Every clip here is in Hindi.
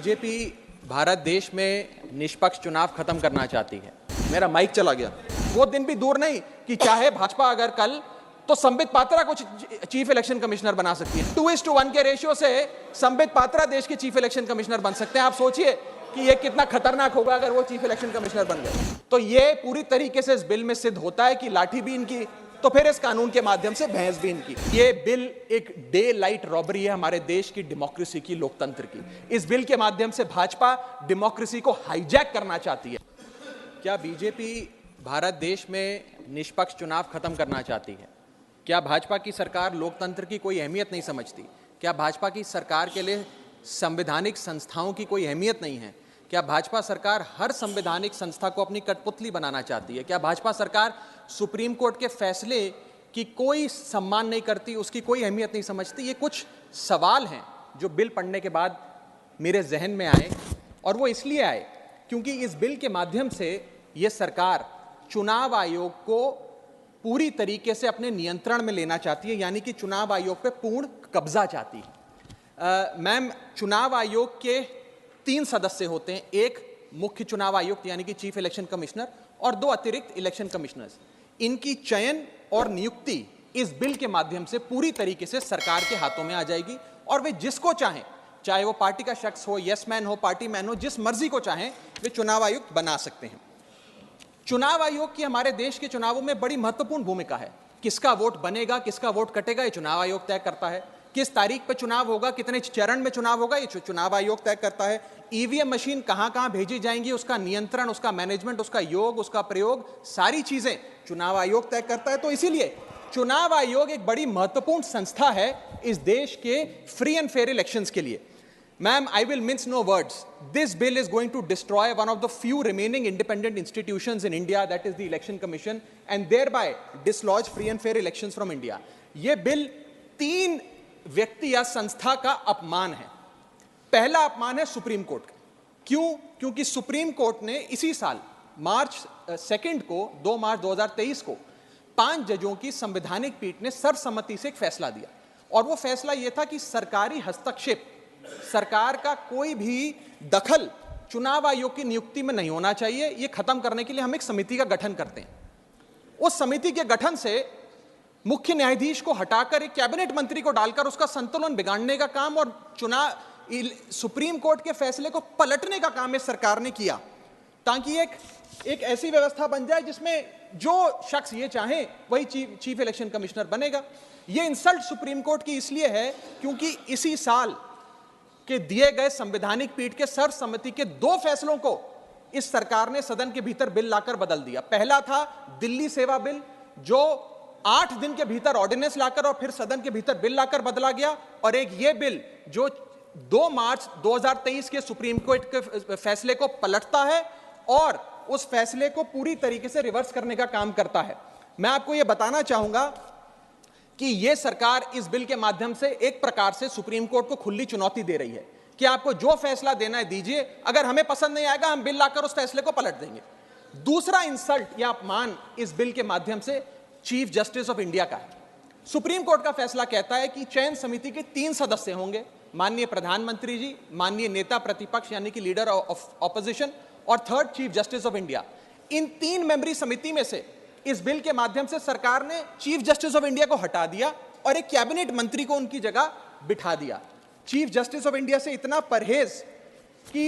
बीजेपी भारत देश में निष्पक्ष चुनाव खत्म करना चाहती है। मेरा माइक चला गया। वो दिन भी दूर नहीं कि चाहे भाजपा अगर कल तो संबित पात्रा को चीफ इलेक्शन कमिश्नर बना सकती है। 2:1 के रेशियो से संबित पात्रा देश के चीफ इलेक्शन कमिश्नर बन सकते हैं। आप सोचिए कि ये कितना खतरनाक होगा अगर वो चीफ इलेक्शन कमिश्नर बन गए। तो ये पूरी तरीके से इस बिल में सिद्ध होता है कि लाठी भी इनकी, तो फिर इस कानून के माध्यम से भैंस भी इनकी। ये बिल एक डे लाइट रॉबरी है हमारे देश की डेमोक्रेसी की, लोकतंत्र की। इस बिल के माध्यम से भाजपा डेमोक्रेसी को हाईजैक करना चाहती है। क्या बीजेपी भारत देश में निष्पक्ष चुनाव खत्म करना चाहती है? क्या भाजपा की सरकार लोकतंत्र की कोई अहमियत नहीं समझती? क्या भाजपा की सरकार के लिए संवैधानिक संस्थाओं की कोई अहमियत नहीं है? क्या भाजपा सरकार हर संवैधानिक संस्था को अपनी कठपुतली बनाना चाहती है? क्या भाजपा सरकार सुप्रीम कोर्ट के फैसले की कोई सम्मान नहीं करती, उसकी कोई अहमियत नहीं समझती? ये कुछ सवाल हैं जो बिल पढ़ने के बाद मेरे जहन में आए, और वो इसलिए आए क्योंकि इस बिल के माध्यम से ये सरकार चुनाव आयोग को पूरी तरीके से अपने नियंत्रण में लेना चाहती है, यानी कि चुनाव आयोग पे पूर्ण कब्जा चाहती है। मैम, चुनाव आयोग के 3 सदस्य होते हैं, एक मुख्य चुनाव आयुक्त यानी कि चीफ इलेक्शन कमिश्नर और 2 अतिरिक्त इलेक्शन कमिश्नर्स। इनकी चयन और नियुक्ति इस बिल के माध्यम से पूरी तरीके से सरकार के हाथों में आ जाएगी, और वे जिसको चाहें, चाहे वो पार्टी का शख्स हो, यस मैन हो, पार्टी मैन हो, जिस मर्जी को चाहें वे चुनाव आयुक्त बना सकते हैं। चुनाव आयोग की हमारे देश के चुनावों में बड़ी महत्वपूर्ण भूमिका है। किसका वोट बनेगा, किसका वोट कटेगा, ये चुनाव आयोग तय करता है। किस तारीख पे चुनाव होगा, कितने चरण में चुनाव होगा, ये चुनाव आयोग तय करता है। ईवीएम मशीन कहां भेजी जाएंगी, उसका नियंत्रण, उसका मैनेजमेंट, उसका योग, उसका प्रयोग, सारी चीजें चुनाव आयोग तय करता है। तो इसीलिए चुनाव आयोग एक बड़ी महत्वपूर्ण संस्था है इस देश के फ्री एंड फेयर इलेक्शंस के लिए। Ma'am, I will mince no words. This bill is going to destroy one of the few remaining independent institutions in India, that is the Election Commission, and thereby dislodge free and fair elections from India. ये बिल 3 व्यक्ति या संस्था का अपमान है। पहला अपमान है सुप्रीम कोर्ट का। क्यों? क्योंकि सुप्रीम कोर्ट ने इसी साल मार्च 2 को 2 मार्च 2023 को 5 जजों की संवैधानिक पीठ ने सर्वसम्मति से एक फैसला दिया, और वो फैसला ये था कि सरकारी हस्तक्षेप, सरकार का कोई भी दखल चुनाव आयोग की नियुक्ति में नहीं होना चाहिए। ये खत्म करने के लिए हम एक समिति का गठन करते हैं। उस समिति के गठन से मुख्य न्यायाधीश को हटाकर एक कैबिनेट मंत्री को डालकर उसका संतुलन बिगाड़ने का काम और सुप्रीम कोर्ट के फैसले को पलटने का काम इस सरकार ने किया, ताकि एक ऐसी व्यवस्था बन जाए जिसमें जो शख्स ये चाहे वही चीफ इलेक्शन कमिश्नर बनेगा। ये इंसल्ट सुप्रीम कोर्ट की इसलिए है क्योंकि इसी साल के दिए गए संवैधानिक पीठ के सर्वसम्मति के 2 फैसलों को इस सरकार ने सदन के भीतर बिल लाकर बदल दिया। पहला था दिल्ली सेवा बिल, जो 8 दिन के भीतर ऑर्डिनेंस लाकर और फिर सदन के भीतर बिल लाकर बदला गया, और एक ये बिल जो 2 मार्च 2023 के सुप्रीम कोर्ट के फैसले को पलटता है और उस फैसले को पूरी तरीके से रिवर्स करने का काम करता है। मैं आपको यह बताना चाहूंगा कि यह सरकार इस बिल के माध्यम से एक प्रकार से सुप्रीम कोर्ट को खुली चुनौती दे रही है कि आपको जो फैसला देना है दीजिए, अगर हमें पसंद नहीं आएगा हम बिल लाकर उस फैसले को पलट देंगे। दूसरा इंसल्ट या अपमान इस बिल के माध्यम से चीफ जस्टिस ऑफ इंडिया का है। सुप्रीम कोर्ट का फैसला कहता है कि चयन समिति के 3 सदस्य होंगे, माननीय प्रधानमंत्री जी, माननीय नेता प्रतिपक्ष यानी कि लीडर ऑफ ऑपोजिशन, और 3rd chief justice of India. इन 3 मेंबरी समिति में से इस बिल के माध्यम से सरकार ने चीफ जस्टिस ऑफ इंडिया को हटा दिया और एक कैबिनेट मंत्री को उनकी जगह बिठा दिया। चीफ जस्टिस ऑफ इंडिया से इतना परहेज कि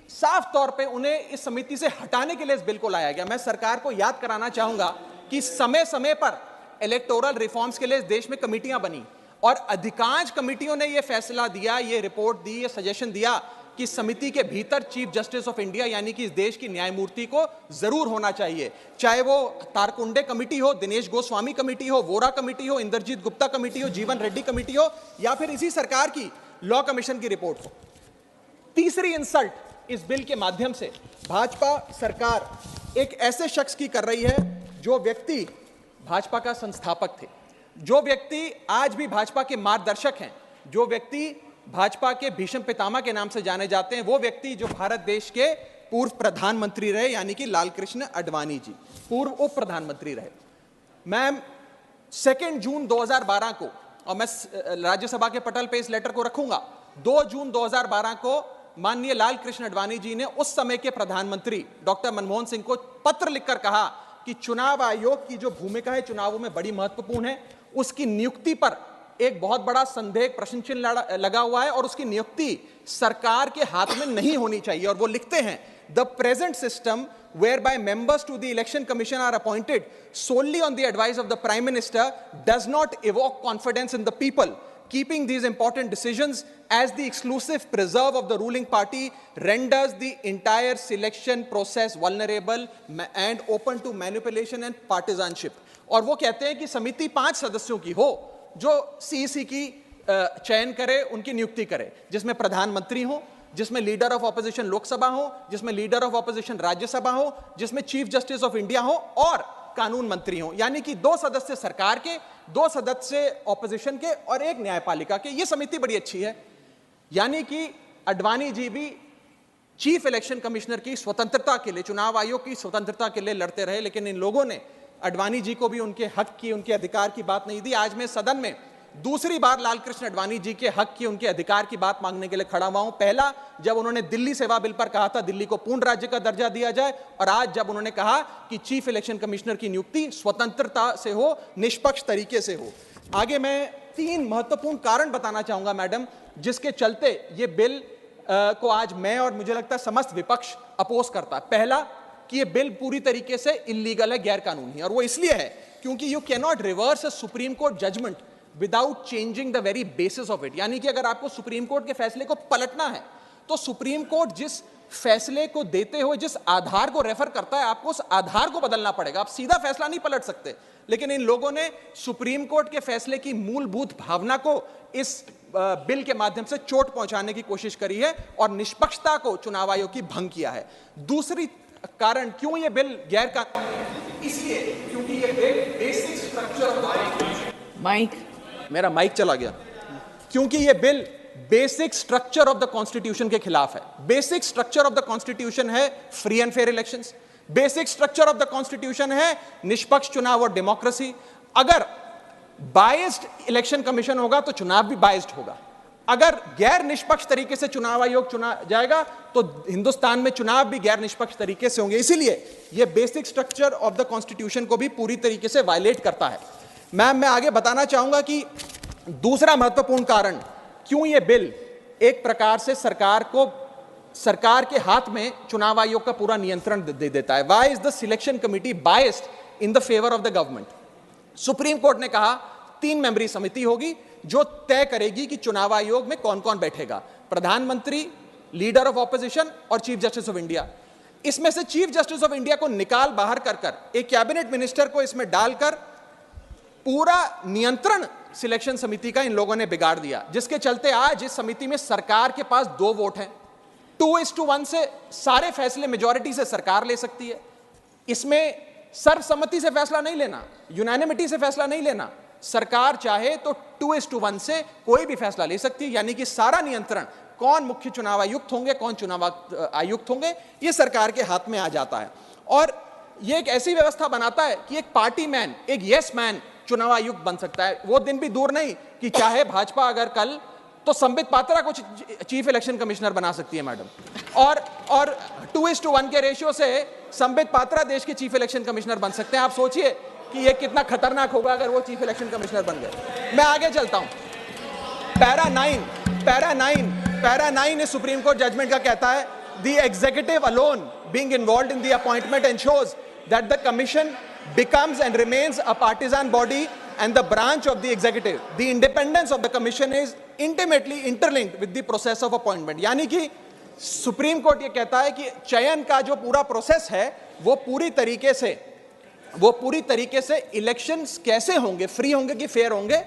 साफ तौर पे उन्हें इस समिति से हटाने के लिए इस बिल को लाया गया। मैं सरकार को याद कराना चाहूंगा कि समय समय पर इलेक्टोरल रिफॉर्म्स के लिए इस देश में कमेटियां बनी, और अधिकांश कमेटियों ने यह फैसला दिया, ये रिपोर्ट दी, ये सजेशन दिया कि समिति के भीतर चीफ जस्टिस ऑफ इंडिया यानी कि इस देश की न्यायमूर्ति को जरूर होना चाहिए। चाहे वो तारकुंडे कमेटी हो, दिनेश गोस्वामी कमेटी हो, वोरा कमेटी हो, इंद्रजीत गुप्ता कमेटी हो, जीवन रेड्डी कमेटी हो, या फिर इसी सरकार की लॉ कमीशन की रिपोर्ट हो। तीसरी इंसल्ट इस बिल के माध्यम से भाजपा सरकार एक ऐसे शख्स की कर रही है जो व्यक्ति भाजपा का संस्थापक थे, जो व्यक्ति आज भी भाजपा के मार्गदर्शक हैं, जो व्यक्ति भाजपा के भीष्म पितामह के नाम से जाने जाते हैं, वो व्यक्ति जो भारत देश के पूर्व प्रधानमंत्री रहे, यानी कि लालकृष्ण आडवाणी जी, पूर्व उप प्रधानमंत्री रहे। मैम, 2 जून 2012 को, और मैं राज्यसभा के पटल पे इस लेटर को रखूंगा, 2 जून 2012 को माननीय लाल कृष्ण आडवाणी जी ने उस समय के प्रधानमंत्री डॉक्टर मनमोहन सिंह को पत्र लिखकर कहा कि चुनाव आयोग की जो भूमिका है चुनावों में बड़ी महत्वपूर्ण है, उसकी नियुक्ति पर एक बहुत बड़ा संदेह, प्रश्न चिन्ह लगा हुआ है और उसकी नियुक्ति सरकार के हाथ में नहीं होनी चाहिए। और वो लिखते हैं, the present system whereby members to the election commission are appointed solely on the advice of the prime minister does not evoke confidence in the people. Keeping these important decisions as the exclusive preserve of the ruling party renders the entire selection process vulnerable and open to manipulation and partisanship. और वो कहते हैं कि समिति 5 सदस्यों की हो जो सीईसी की चयन करे, उनकी नियुक्ति करे, जिसमें प्रधानमंत्री हो, जिसमें लीडर ऑफ ऑपोजिशन लोकसभा हो, जिसमें लीडर ऑफ ऑपोजिशन राज्यसभा हो, जिसमें चीफ जस्टिस ऑफ इंडिया हो और कानून मंत्री हो। यानी कि 2 सदस्य सरकार के, 2 सदस्य ऑपोजिशन के और 1 न्यायपालिका के। ये समिति बड़ी अच्छी है। यानी कि आडवाणी जी भी चीफ इलेक्शन कमिश्नर की स्वतंत्रता के लिए, चुनाव आयोग की स्वतंत्रता के लिए लड़ते रहे, लेकिन इन लोगों ने आडवाणी जी को भी उनके हक की, उनके अधिकार की बात नहीं दी। आज मैं सदन में दूसरी बार लाल कृष्ण आडवाणी जी के हक की, उनके अधिकार की बात मांगने के लिए खड़ा हुआ हूं। पहला जब उन्होंने दिल्ली सेवा बिल पर कहा था दिल्ली को पूर्ण राज्य का दर्जा दिया जाए, और आज जब उन्होंने कहा कि चीफ इलेक्शन कमिश्नर की नियुक्ति स्वतंत्रता से हो, निष्पक्ष तरीके से हो। आगे मैं 3 महत्वपूर्ण कारण बताना चाहूंगा मैडम, जिसके चलते ये बिल को आज मैं और मुझे लगता है समस्त विपक्ष अपोज करता है। पहला कि ये बिल पूरी तरीके से इलीगल है, गैर कानूनी है, और वो इसलिए है क्योंकि you can not reverse a supreme court judgment without changing the very basis of it. यानी कि अगर आपको सुप्रीम कोर्ट के फैसले को पलटना है तो सुप्रीम कोर्ट जिस फैसले को देते हुए जिस आधार को रेफर करता है, आपको उस आधार को बदलना पड़ेगा। आप सीधा फैसला नहीं पलट सकते। लेकिन इन लोगों ने सुप्रीम कोर्ट के फैसले की मूलभूत भावना को इस बिल के माध्यम से चोट पहुंचाने की कोशिश करी है और निष्पक्षता को चुनाव आयोग की भंग किया है। दूसरी कारण क्यों ये बिल गैर कानूनी है, इसलिए क्योंकि ये बिल बेसिक स्ट्रक्चर मेरा माइक चला गया, क्योंकि यह bill basic structure of the constitution के खिलाफ है। Basic structure of the constitution है free and fair elections, basic structure of the constitution है निष्पक्ष चुनाव और डेमोक्रेसी। अगर बायस्ड इलेक्शन कमीशन होगा तो चुनाव भी बायस्ड होगा। अगर गैर निष्पक्ष तरीके से चुनाव आयोग चुना जाएगा तो हिंदुस्तान में चुनाव भी गैर निष्पक्ष तरीके से होंगे। इसीलिए यह basic structure of the constitution को भी पूरी तरीके से वायलेट करता है। मैं आगे बताना चाहूंगा कि दूसरा महत्वपूर्ण कारण क्यों यह बिल एक प्रकार से सरकार के हाथ में चुनाव आयोग का पूरा नियंत्रण दे देता है। Why is the selection committee biased in the favour of the government? Supreme court ने कहा 3 मेंबरी समिति होगी जो तय करेगी कि चुनाव आयोग में कौन कौन बैठेगा, प्रधानमंत्री, लीडर ऑफ ऑपोजिशन और चीफ जस्टिस ऑफ इंडिया। इसमें से चीफ जस्टिस ऑफ इंडिया को निकाल बाहर कर एक कैबिनेट मिनिस्टर को इसमें डालकर पूरा नियंत्रण सिलेक्शन समिति का इन लोगों ने बिगाड़ दिया, जिसके चलते आज इस समिति में सरकार के पास 2 वोट हैं। 2:1 से सारे फैसले मेजॉरिटी से सरकार ले सकती है। इसमें सर्वसम्मति से फैसला नहीं लेना, यूनानिमिटी से फैसला नहीं लेना। सरकार चाहे तो 2:1 से कोई भी फैसला ले सकती है। यानी कि सारा नियंत्रण, कौन मुख्य चुनाव आयुक्त होंगे, कौन चुनाव आयुक्त होंगे, ये सरकार के हाथ में आ जाता है। और ये एक ऐसी व्यवस्था बनाता है कि एक पार्टी मैन, एक यस मैन चुनाव आयुक्त बन सकता है। वो दिन भी दूर नहीं कि चाहे भाजपा अगर कल तो संबित पात्रा को चीफ इलेक्शन कमिश्नर बना सकती है मैडम, और 2:1 के रेशियो से संबित पात्रा देश के चीफ इलेक्शन कमिश्नर बन सकते हैं। आप सोचिए कि ये कितना खतरनाक होगा अगर वो चीफ इलेक्शन कमिश्नर बन गए। मैं आगे चलता हूं। पैरा 9 इस सुप्रीम कोर्ट जजमेंट का कहता है, the executive alone being involved in the appointment ensures that the commission becomes and remains a partisan body and the branch of the executive. The independence of the commission is intimately interlinked with the process of appointment. यानी कि सुप्रीम कोर्ट ये कहता है कि चयन का जो पूरा प्रोसेस है वो पूरी तरीके से इलेक्शंस कैसे होंगे, फ्री होंगे कि फेयर होंगे,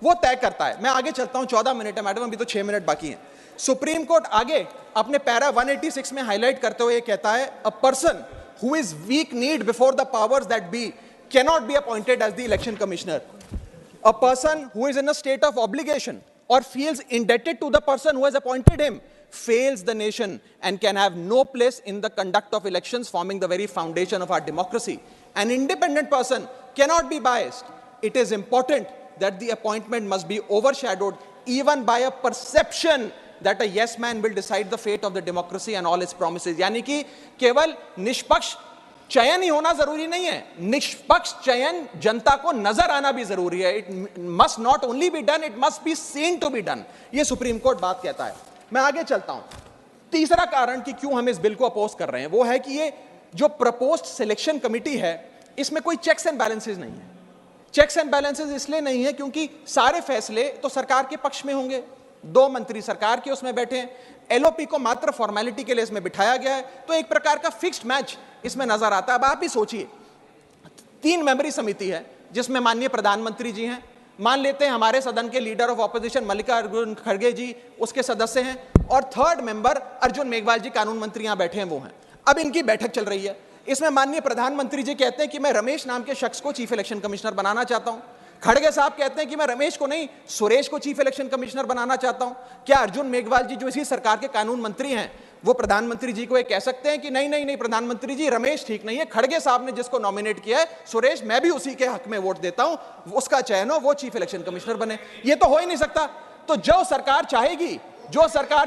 वो तय करता है। मैं आगे चलता हूं, 14 मिनट है मैडम, अभी तो 6 मिनट बाकी हैं। सुप्रीम कोर्ट आगे अपने पैरा 186 में हाईलाइट करते हुए कहता है, a person who is weak kneed before the powers that be cannot be appointed as the election commissioner. A person who is in a state of obligation or feels indebted to the person who has appointed him fails the nation and can have no place in the conduct of elections, forming the very foundation of our democracy. An independent person cannot be biased. It is important that the appointment must be overshadowed even by a perception that a yes man will decide the fate of the democracy and all its promises. यानी कि केवल निष्पक्ष चयन ही होना जरूरी नहीं है, निष्पक्ष चयन जनता को नजर आना भी जरूरी है. It must not only be done, it must be seen to be done. ये सुप्रीम कोर्ट बात कहता है. मैं आगे चलता हूं. तीसरा कारण कि क्यों हम इस बिल को अपोज कर रहे हैं वो है कि ये जो प्रपोज्ड सिलेक्शन कमिटी है इसमें कोई चेक्स एंड बैलेंसेस नहीं है. चेक्स एंड बैलेंसेस इसलिए नहीं है क्योंकि सारे फैसले तो सरकार के पक्ष में होंगे. 2 मंत्री सरकार के उसमें बैठे हैं. एलओपी को मात्र फॉर्मेलिटी के लिए इसमें बिठाया गया है. तो एक प्रकार का फिक्स्ड मैच इसमें नजर आता है. अब आप ही सोचिए, 3 मेंबरी समिति है जिसमें माननीय प्रधानमंत्री जी हैं, मान लेते हैं हमारे सदन के लीडर ऑफ ऑपोजिशन मल्लिकार्जुन खड़गे जी उसके सदस्य हैं, और 3rd मेंबर अर्जुन मेघवाल जी कानून मंत्री यहां बैठे हैं वो हैं. अब इनकी बैठक चल रही है. इसमें माननीय प्रधानमंत्री जी कहते हैं कि मैं रमेश नाम के शख्स को चीफ इलेक्शन कमिश्नर बनाना चाहता हूं. खड़गे साहब कहते हैं कि मैं रमेश को नहीं सुरेश को चीफ इलेक्शन कमिश्नर बनाना चाहता हूं. क्या अर्जुन मेघवाल जी जो इसी सरकार के कानून मंत्री हैं वो प्रधानमंत्री जी को ये कह सकते हैं कि नहीं नहीं नहीं प्रधानमंत्री जी रमेश ठीक नहीं है, खड़गे साहब ने जिसको नॉमिनेट किया है सुरेश मैं भी उसी के हक में वोट देता हूं, उसका चयन हो, वो चीफ इलेक्शन कमिश्नर बने? ये तो हो ही नहीं सकता. तो जो सरकार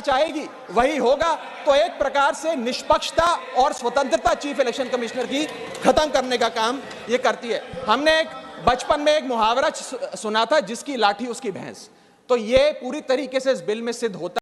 चाहेगी वही होगा. तो एक प्रकार से निष्पक्षता और स्वतंत्रता चीफ इलेक्शन कमिश्नर की खत्म करने का काम ये करती है. हमने बचपन में एक मुहावरा सुना था, जिसकी लाठी उसकी भैंस. तो ये पूरी तरीके से इस बिल में सिद्ध होता